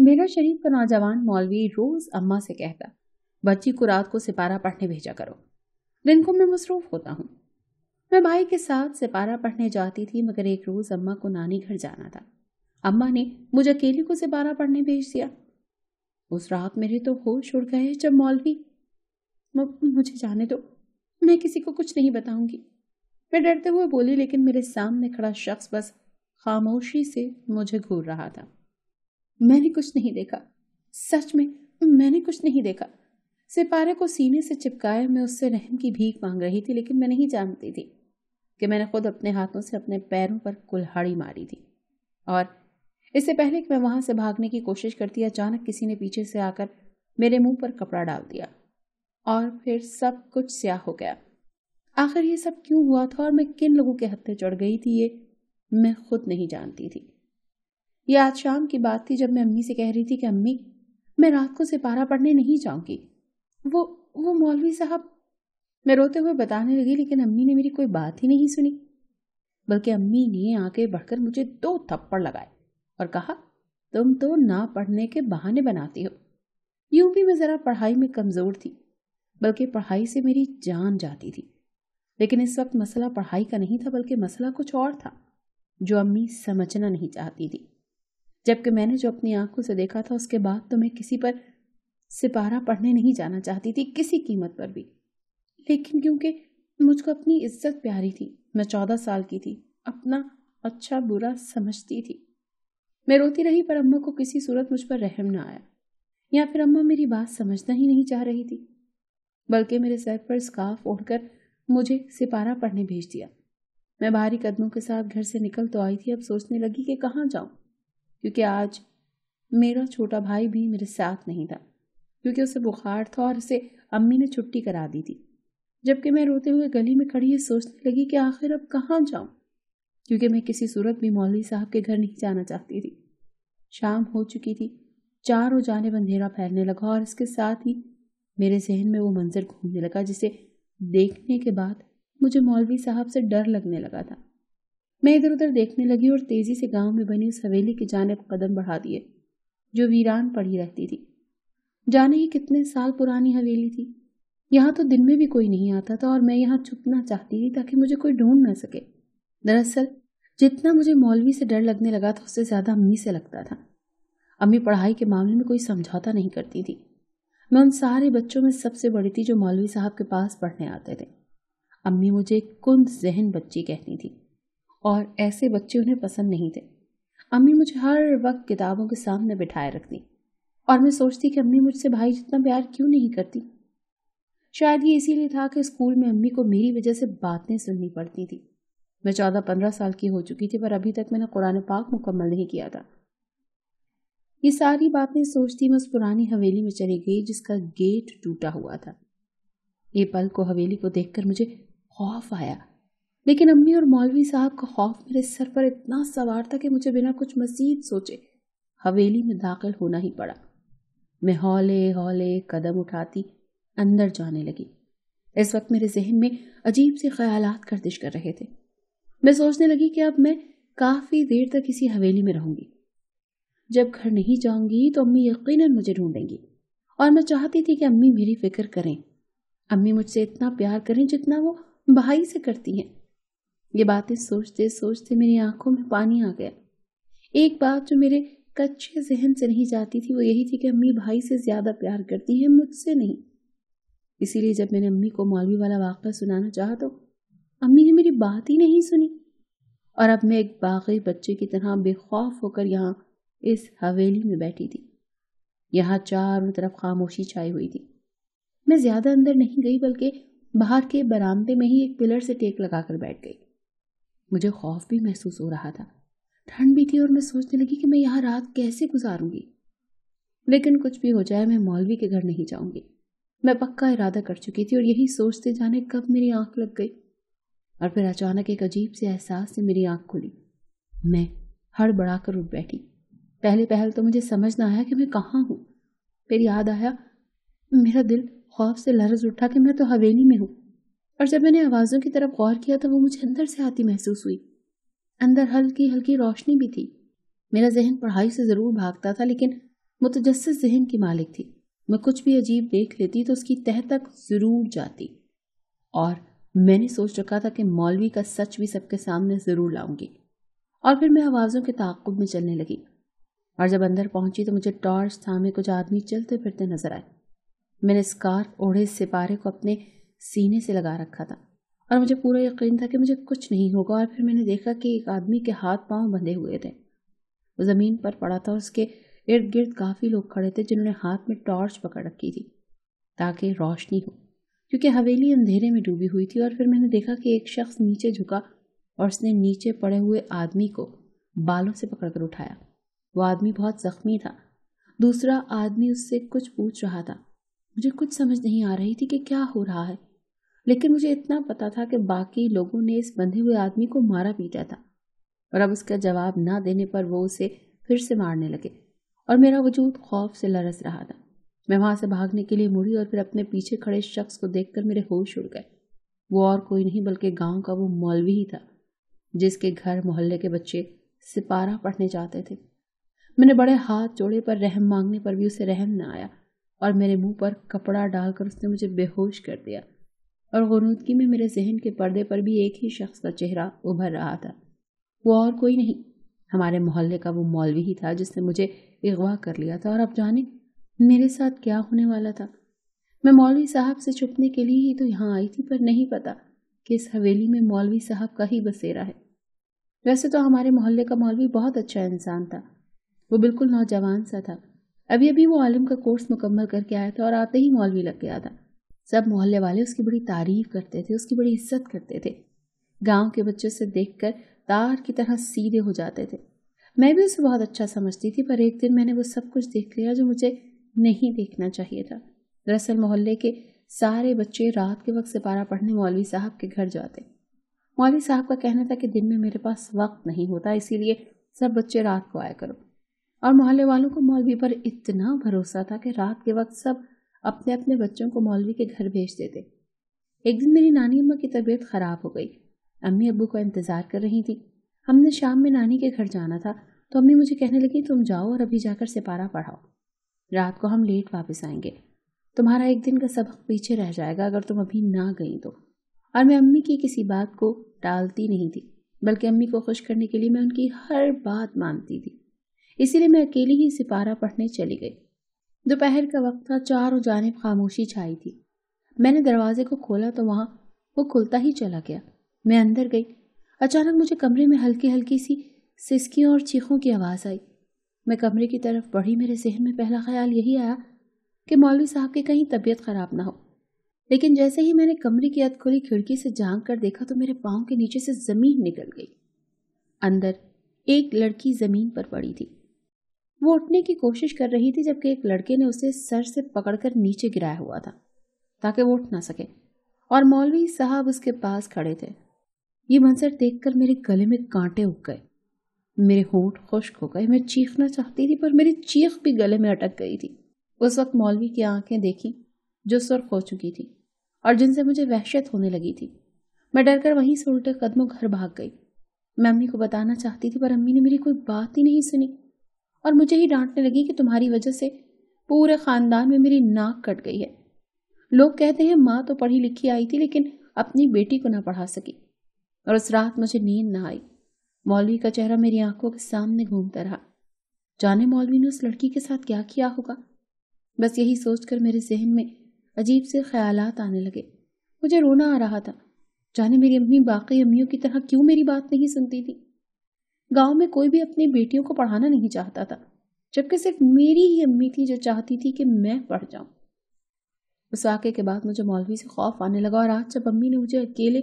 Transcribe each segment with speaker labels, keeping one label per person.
Speaker 1: میرا شریف کا نوجوان مولوی روز اماں سے کہتا، بچی کو رات کو سپارہ پڑھنے بھیجا کرو، دن کو میں مصروف ہوتا ہوں۔ میں بھائی کے ساتھ سپارہ پڑھنے جاتی تھی، مگر ایک روز اماں کو نانی گھر جانا تھا۔ اماں نے مجھے اکیلی کو سپارہ پڑھنے بھیج دیا۔ اس رات میرے تو ہوش اڑ گئے جب مولوی مجھے جانے دو، میں کسی کو کچھ نہیں بتاؤں گی، میں ڈرتے ہوئے بولی، لیکن میرے سامنے کھڑا شخص بس خاموشی سے مجھے گھور رہا تھا۔ میں نے کچھ نہیں دیکھا، سچ میں میں نے کچھ نہیں دیکھا۔ سپارے کو سینے سے چپکائے میں اس سے رحم کی بھیک مانگ رہی تھی، لیکن میں نہیں جانتی تھی کہ میں نے خود اپنے ہاتھوں سے اپنے پیروں پر کلہاڑی ماری تھی۔ اور اس سے پہلے کہ میں وہاں سے بھاگنے کی کوشش کرتی، اچانک کسی نے پیچھے سے آ کر میرے منہ پر کپڑا ڈال دیا اور پھر سب کچھ سیاہ ہو گیا۔ آخر یہ سب کیوں ہوا تھا اور میں کن لوگوں کے ہتھے چڑھ گئی تھی، یہ میں خود نہیں جانتی تھی۔ یہ آج شام کی بات تھی جب میں امی سے کہہ رہی تھی کہ امی، میں رات کو سپارہ پڑھنے نہیں جاؤں گی، وہ مولوی صاحب۔ میں روتے ہوئے بتانے لگی، لیکن امی نے میری کوئی بات ہی نہیں سنی، بلکہ امی نے آگے بڑھ کر مجھے 2 تھپڑ لگائے اور کہا، تم تو نہ پڑھنے کے بہانے بناتی ہو۔ یوں بھی میں ذرا پڑھائی میں کمزور تھی، بلکہ پڑھائی سے میری جان جاتی تھی، لیکن اس وقت مسئلہ پڑھائی کا نہیں تھا، بلکہ مسئلہ کچھ اور تھا جو امی سمجھنا نہیں چاہتی تھی۔ جبکہ میں نے جو اپنی آنکھوں سے دیکھا تھا، اس کے بعد تو میں کسی پر سپارہ پڑھنے نہیں جانا چاہتی تھی، کسی قیمت پر بھی۔ لیکن کیونکہ مجھ کو اپنی عزت پیاری تھی، میں 14 سال کی تھی، اپنا اچھا برا سمجھتی تھی۔ میں روتی رہی، پر اماں کو کسی صورت مجھ پر رحم نہ آیا، یا پھر اماں میری بات سمجھنا ہی نہیں چاہ رہی تھی، بلکہ میرے سر پر اسکارف اوڑھ کر مجھے سپارہ پڑھنے بھیج دیا۔ میں بھاری قدموں کے ساتھ گھر سے نکل تو آئی تھی، اب سوچنے لگی کہ کہاں جاؤں، کیونکہ آج میرا چھوٹا بھائی بھی میرے ساتھ نہیں تھا، کیونکہ اسے بخار تھا اور اسے امی نے چھٹی کرا دی تھی۔ جبکہ میں روتے ہوئے گلی میں کھڑی یہ سوچنے لگی کہ آخر اب کہاں جاؤں، کیونکہ میں کسی صورت بھی مولوی صاحب کے گھر نہیں جانا چاہتی تھی۔ شام ہو چکی تھی، چاروں جانب اندھیرا پھیلنے لگا، اور اس کے ساتھ ہی میرے ذہن میں وہ منظر گھومنے لگا جسے دیکھنے کے بعد مجھے مولوی صاحب سے ڈر لگنے لگا تھا۔ میں ادھر ادھر دیکھنے لگی اور تیزی سے گاؤں میں بنی اس حویلی کی جانب قدم بڑھا دیے جو ویران پڑی رہتی تھی۔ جانے ہی کتنے سال پرانی حویلی تھی، یہاں تو دن میں بھی کوئی نہیں آتا تھا، اور میں یہاں چھپنا چاہتی تھی تاکہ مجھے کوئی ڈھونڈ نہ سکے۔ دراصل جتنا مجھے مولوی سے ڈر لگنے لگا تھا، اس سے زیادہ امی سے لگتا تھا۔ امی پڑھائی کے معاملے میں کوئی سمجھوتا نہیں کرتی تھی۔ میں ان سارے بچوں میں سب سے بڑی تھی جو مولوی صاحب کے پاس پڑھنے آتے تھے۔ امی مجھے کند ذہن بچی کہتی تھی، اور ایسے بچے انہیں پسند نہیں تھے۔ امی مجھے ہر وقت کتابوں کے سامنے بٹھائے رکھتی، اور میں سوچتی کہ امی مجھ سے بھائی جتنا پیار کیوں نہیں کرتی۔ شاید یہ اسی لیے تھا کہ اسکول میں امی کو میری وجہ سے باتیں سننی پڑتی تھی۔ میں 14-15 سال کی ہو چکی تھی، پر ابھی تک میں نے قرآن پاک مکمل نہیں کیا تھا۔ یہ ساری باتیں سوچتی میں اس پرانی حویلی میں چلی گئی جس کا گیٹ ٹوٹا ہوا تھا۔ یہ پل کو حویلی کو دیکھ کر مجھے خوف آیا، لیکن امی اور مولوی صاحب کا خوف میرے سر پر اتنا سوار تھا کہ مجھے بنا کچھ مزید سوچے حویلی میں داخل ہونا ہی پڑا۔ میں ہولے ہولے قدم اٹھاتی اندر جانے لگی۔ اس وقت میرے ذہن میں عجیب سے خیالات گردش کر رہے تھے۔ میں سوچنے لگی کہ اب میں کافی دیر تک اسی حویلی میں رہوں گی۔ جب گھر نہیں جاؤں گی تو امی یقیناً مجھے ڈھونڈیں گی، اور میں چاہتی تھی کہ امی میری فکر کریں، امی مجھ سے اتنا پیار کریں جتنا وہ بھائی سے کرتی ہیں۔ یہ باتیں سوچتے سوچتے میری آنکھوں میں پانی آ گیا۔ ایک بات جو میرے کچے ذہن سے نہیں جاتی تھی وہ یہی تھی کہ امی بھائی سے زیادہ پیار کرتی ہیں، مجھ سے نہیں۔ اسی لیے جب میں نے امی کو مولوی والا واقعہ سنانا چاہا تو امی نے میری بات ہی نہیں سنی، اور اب میں ایک باغی بچے کی طرح بے خوف ہو کر یہاں اس حویلی میں بیٹھی تھی۔ یہاں چاروں طرف خاموشی چھائی ہوئی تھی۔ میں زیادہ اندر نہیں گئی، بلکہ باہر کے برآمدے میں ہی ایک پلر سے ٹیک لگا کر بیٹھ گئی۔ مجھے خوف بھی محسوس ہو رہا تھا، ٹھنڈ بھی تھی، اور میں سوچنے لگی کہ میں یہاں رات کیسے گزاروں گی۔ لیکن کچھ بھی ہو جائے میں مولوی کے گھر نہیں جاؤں گی، میں پکا ارادہ کر چکی تھی، اور یہی سوچتے جانے کب میری آنکھ لگ گئی، اور پھر اچانک ایک عجیب سے احساس سے میری آنکھ کھلی۔ میں ہڑبڑا کر اٹھ بیٹھی۔ پہلے پہل تو مجھے سمجھ نہ آیا کہ میں کہاں ہوں، پھر یاد آیا، میرا دل خوف سے لرز اٹھا کہ میں تو حویلی میں ہوں، اور جب میں نے آوازوں کی طرف غور کیا تو وہ مجھے اندر سے آتی محسوس ہوئی۔ اندر ہلکی ہلکی روشنی بھی تھی۔ میرا ذہن پڑھائی سے ضرور بھاگتا تھا، لیکن متجسس ذہن کی مالک تھی. میں کچھ بھی عجیب دیکھ لیتی تو اس کی تہہ تک ضرور جاتی، اور میں نے سوچ رکھا تھا کہ مولوی کا سچ بھی سب کے سامنے ضرور لاؤں گی. اور پھر میں آوازوں کے تعاقب میں چلنے لگی، اور جب اندر پہنچی تو مجھے ٹارچ تھامے کچھ آدمی چلتے پھرتے نظر آئے. میں نے اسکارف اوڑھے سپارے کو اپنے سینے سے لگا رکھا تھا اور مجھے پورا یقین تھا کہ مجھے کچھ نہیں ہوگا. اور پھر میں نے دیکھا کہ ایک آدمی کے ہاتھ پاؤں بندھے ہوئے تھے. وہ زمین پر پڑا تھا اور اس کے ارد گرد کافی لوگ کھڑے تھے جنہوں نے ہاتھ میں ٹارچ پکڑ رکھی تھی تاکہ روشنی ہو، کیونکہ حویلی اندھیرے میں ڈوبی ہوئی تھی. اور پھر میں نے دیکھا کہ ایک شخص نیچے جھکا اور اس نے نیچے پڑے ہوئے آدمی کو بالوں سے پکڑ کر اٹھایا. وہ آدمی بہت زخمی تھا. دوسرا آدمی اس سے کچھ پوچھ رہا تھا. مجھے کچھ سمجھ نہیں آ رہی تھی کہ کیا ہو رہا ہے، لیکن مجھے اتنا پتا تھا کہ باقی لوگوں نے اس بندھے ہوئے آدمی کو مارا پیٹا تھا، اور اب اس کا جواب نہ دینے پر وہ اسے پھر سے مارنے لگے، اور میرا وجود خوف سے لرز رہا تھا. میں وہاں سے بھاگنے کے لیے مڑی اور پھر اپنے پیچھے کھڑے شخص کو دیکھ کر میرے ہوش اڑ گئے. وہ اور کوئی نہیں بلکہ گاؤں کا وہ مولوی ہی تھا جس کے گھر محلے کے بچے سپارہ پڑھنے جاتے تھے. میں نے بڑے ہاتھ جوڑے پر رحم مانگنے پر بھی اسے رحم نہ آیا، اور میرے منہ پر کپڑا ڈال کر اس نے مجھے بے ہوش کر دیا. اور غنودگی میں میرے ذہن کے پردے پر بھی ایک ہی شخص کا چہرہ ابھر رہا تھا. وہ اور کوئی نہیں، ہمارے محلے کا وہ مولوی ہی تھا جس نے مجھے اغوا کر لیا تھا. اور اب جانے میرے ساتھ کیا ہونے والا تھا. میں مولوی صاحب سے چھپنے کے لیے ہی تو یہاں آئی تھی، پر نہیں پتا کہ اس حویلی میں مولوی صاحب کا ہی بسیرا ہے. ویسے تو ہمارے محلے کا مولوی بہت اچھا انسان تھا. وہ بالکل نوجوان سا تھا، ابھی وہ عالم کا کورس مکمل کر کے آیا تھا اور آتے ہی مولوی لگ گیا تھا. سب محلے والے اس کی بڑی تعریف کرتے تھے، اس کی بڑی عزت کرتے تھے. گاؤں کے بچوں سے دیکھ کر تار کی طرح سیدھے ہو جاتے تھے. میں بھی اسے بہت اچھا سمجھتی تھی، پر ایک دن میں نے وہ سب کچھ دیکھ لیا جو مجھے نہیں دیکھنا چاہیے تھا. دراصل محلے کے سارے بچے رات کے وقت سپارہ پڑھنے مولوی صاحب کے گھر جاتے. مولوی صاحب کا کہنا تھا کہ دن میں میرے پاس وقت نہیں ہوتا، اسی لیے سب بچے رات کو آیا کرو. اور محلے والوں کو مولوی پر اتنا بھروسہ تھا کہ رات کے وقت سب اپنے اپنے بچوں کو مولوی کے گھر بھیج دیتے. ایک دن میری نانی اماں کی طبیعت خراب ہو گئی. امی ابو کو انتظار کر رہی تھی. ہم نے شام میں نانی کے گھر جانا تھا تو امی مجھے کہنے لگی تم جاؤ اور ابھی جا کر سپارہ پڑھاؤ، رات کو ہم لیٹ واپس آئیں گے، تمہارا ایک دن کا سبق پیچھے رہ جائے گا اگر تم ابھی نہ گئی تو. اور میں امی کی کسی بات کو ٹالتی نہیں تھی، بلکہ امی کو خوش کرنے کے لیے میں ان کی ہر بات مانتی تھی. اسی لیے میں اکیلی ہی سپارہ پڑھنے چلی گئی. دوپہر کا وقت تھا، چاروں جانب خاموشی چھائی تھی. میں نے دروازے کو کھولا تو وہاں وہ کھلتا ہی چلا گیا. میں اندر گئی. اچانک مجھے کمرے میں ہلکی ہلکی سی سسکیوں اور چیخوں کی آواز آئی. میں کمرے کی طرف بڑھی. میرے ذہن میں پہلا خیال یہی آیا کہ مولوی صاحب کی کہیں طبیعت خراب نہ ہو. لیکن جیسے ہی میں نے کمرے کی اد کھلی کھڑکی سے جھانک کر دیکھا تو میرے پاؤں کے نیچے سے زمین نکل گئی. اندر ایک لڑکی زمین پر پڑی تھی. وہ اٹھنے کی کوشش کر رہی تھی جبکہ ایک لڑکے نے اسے سر سے پکڑ کر نیچے گرایا ہوا تھا تاکہ وہ اٹھ نہ سکے، اور مولوی صاحب اس کے پاس کھڑے تھے. یہ منظر دیکھ کر میرے گلے میں کانٹے اگ گئے، میرے ہونٹ خشک ہو گئے. میں چیخنا چاہتی تھی پر میری چیخ بھی گلے میں اٹک گئی تھی. اس وقت مولوی کی آنکھیں دیکھی جو سرخ ہو چکی تھی اور جن سے مجھے وحشت ہونے لگی تھی. میں ڈر کر وہیں سے الٹے قدموں گھر بھاگ گئی. میں امی کو بتانا چاہتی تھی پر امی نے میری کوئی بات ہی نہیں سنی اور مجھے ہی ڈانٹنے لگی کہ تمہاری وجہ سے پورے خاندان میں میری ناک کٹ گئی ہے. لوگ کہتے ہیں ماں تو پڑھی لکھی آئی تھی لیکن اپنی بیٹی کو نہ پڑھا سکی. اور اس رات مجھے نیند نہ آئی. مولوی کا چہرہ میری آنکھوں کے سامنے گھومتا رہا. جانے مولوی نے اس لڑکی کے ساتھ کیا کیا ہوگا. بس یہی سوچ کر میرے ذہن میں عجیب سے خیالات آنے لگے. مجھے رونا آ رہا تھا. جانے میری امی باقی امیوں کی طرح کیوں میری بات نہیں سنتی تھی. گاؤں میں کوئی بھی اپنی بیٹیوں کو پڑھانا نہیں چاہتا تھا، جبکہ صرف میری ہی امی تھی جو چاہتی تھی کہ میں پڑھ جاؤں. اس واقعے کے بعد مجھے مولوی سے خوف آنے لگا، اور آج جب امی نے مجھے اکیلے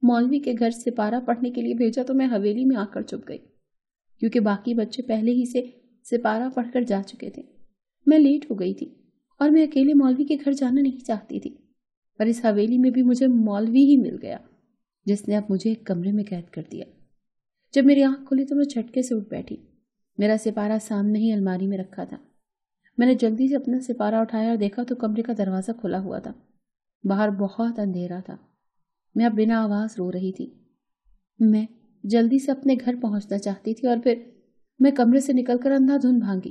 Speaker 1: مولوی کے گھر سپارہ پڑھنے کے لیے بھیجا تو میں حویلی میں آ کر چھپ گئی، کیونکہ باقی بچے پہلے ہی سے سپارہ پڑھ کر جا چکے تھے. میں لیٹ ہو گئی تھی اور میں اکیلے مولوی کے گھر جانا نہیں چاہتی تھی. پر اس حویلی میں بھی مجھے مولوی ہی مل گیا جس نے اب مجھے ایک کمرے میں قید کر دیا. جب میری آنکھ کھلی تو میں جھٹکے سے اٹھ بیٹھی. میرا سپارہ سامنے ہی الماری میں رکھا تھا. میں نے جلدی سے اپنا سپارہ اٹھایا اور دیکھا تو کمرے کا دروازہ کھلا ہوا تھا. باہر بہت اندھیرا تھا. میں اب بنا آواز رو رہی تھی. میں جلدی سے اپنے گھر پہنچنا چاہتی تھی اور پھر میں کمرے سے نکل کر اندھا دھند بھاگی.